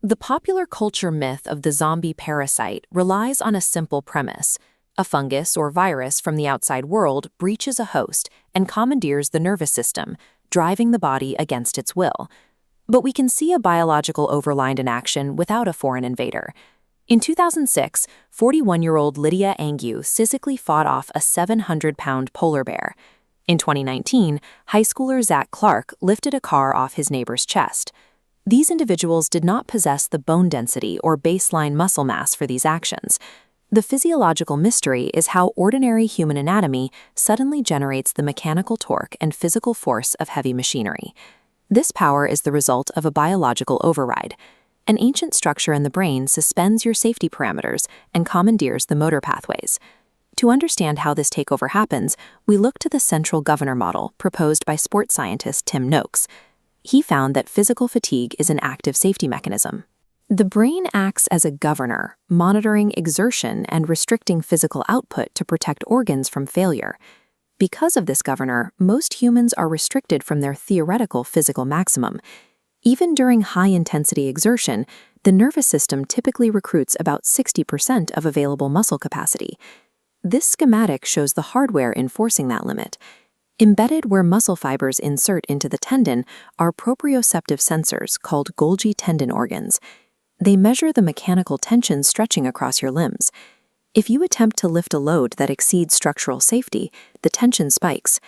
The popular culture myth of the zombie parasite relies on a simple premise. A fungus or virus from the outside world breaches a host and commandeers the nervous system, driving the body against its will. But we can see a biological overline in action without a foreign invader. In 2006, 41-year-old Lydia Angue physically fought off a 700-pound polar bear. In 2019, high schooler Zach Clark lifted a car off his neighbor's chest. These individuals did not possess the bone density or baseline muscle mass for these actions. The physiological mystery is how ordinary human anatomy suddenly generates the mechanical torque and physical force of heavy machinery. This power is the result of a biological override. An ancient structure in the brain suspends your safety parameters and commandeers the motor pathways. To understand how this takeover happens, we look to the central governor model proposed by sports scientist Tim Noakes. He found that physical fatigue is an active safety mechanism. The brain acts as a governor, monitoring exertion and restricting physical output to protect organs from failure. Because of this governor, most humans are restricted from their theoretical physical maximum. Even during high-intensity exertion, the nervous system typically recruits about 60% of available muscle capacity. This schematic shows the hardware enforcing that limit. Embedded where muscle fibers insert into the tendon are proprioceptive sensors called Golgi tendon organs. They measure the mechanical tension stretching across your limbs. If you attempt to lift a load that exceeds structural safety, the tension spikes.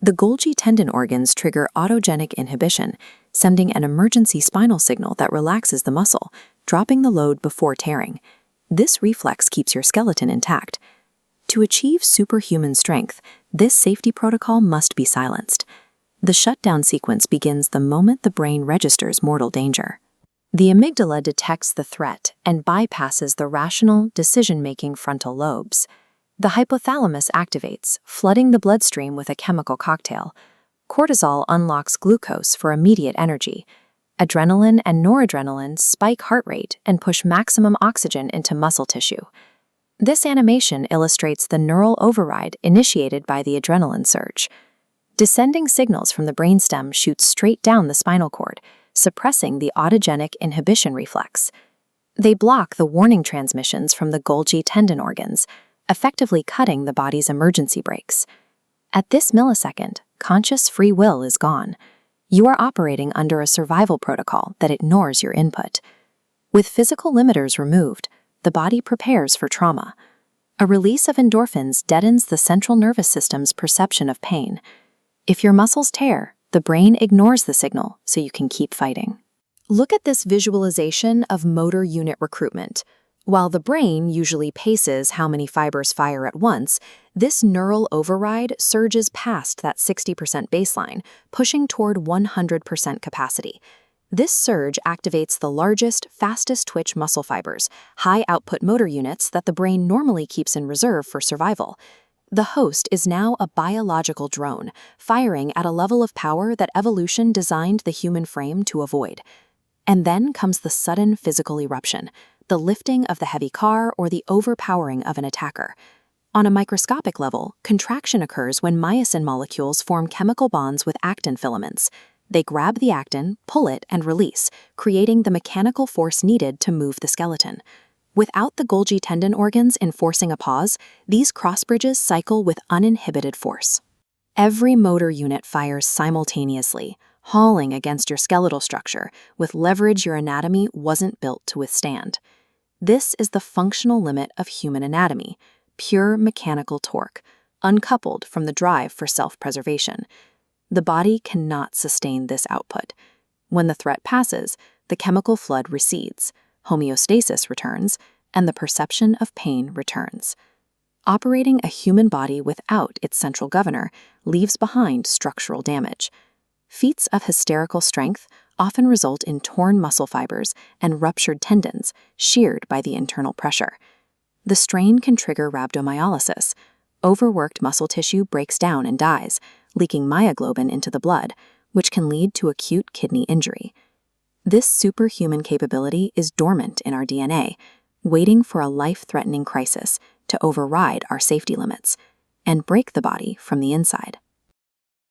The Golgi tendon organs trigger autogenic inhibition, sending an emergency spinal signal that relaxes the muscle, dropping the load before tearing. This reflex keeps your skeleton intact. To achieve superhuman strength, this safety protocol must be silenced. The shutdown sequence begins the moment the brain registers mortal danger. The amygdala detects the threat and bypasses the rational, decision-making frontal lobes. The hypothalamus activates, flooding the bloodstream with a chemical cocktail. Cortisol unlocks glucose for immediate energy. Adrenaline and noradrenaline spike heart rate and push maximum oxygen into muscle tissue. This animation illustrates the neural override initiated by the adrenaline surge. Descending signals from the brainstem shoot straight down the spinal cord, suppressing the autogenic inhibition reflex. They block the warning transmissions from the Golgi tendon organs, effectively cutting the body's emergency brakes. At this millisecond, conscious free will is gone. You are operating under a survival protocol that ignores your input. With physical limiters removed, the body prepares for trauma. A release of endorphins deadens the central nervous system's perception of pain. If your muscles tear, the brain ignores the signal so you can keep fighting. Look at this visualization of motor unit recruitment. While the brain usually paces how many fibers fire at once, this neural override surges past that 60% baseline, pushing toward 100% capacity. This surge activates the largest, fastest-twitch muscle fibers, high-output motor units that the brain normally keeps in reserve for survival. The host is now a biological drone, firing at a level of power that evolution designed the human frame to avoid. And then comes the sudden physical eruption, the lifting of the heavy car or the overpowering of an attacker. On a microscopic level, contraction occurs when myosin molecules form chemical bonds with actin filaments. They grab the actin, pull it, and release, creating the mechanical force needed to move the skeleton. Without the Golgi tendon organs enforcing a pause, these cross-bridges cycle with uninhibited force. Every motor unit fires simultaneously, hauling against your skeletal structure with leverage your anatomy wasn't built to withstand. This is the functional limit of human anatomy, pure mechanical torque, uncoupled from the drive for self-preservation. The body cannot sustain this output. When the threat passes, the chemical flood recedes, homeostasis returns, and the perception of pain returns. Operating a human body without its central governor leaves behind structural damage. Feats of hysterical strength often result in torn muscle fibers and ruptured tendons, sheared by the internal pressure. The strain can trigger rhabdomyolysis. Overworked muscle tissue breaks down and dies, leaking myoglobin into the blood, which can lead to acute kidney injury. This superhuman capability is dormant in our DNA, waiting for a life-threatening crisis to override our safety limits and break the body from the inside.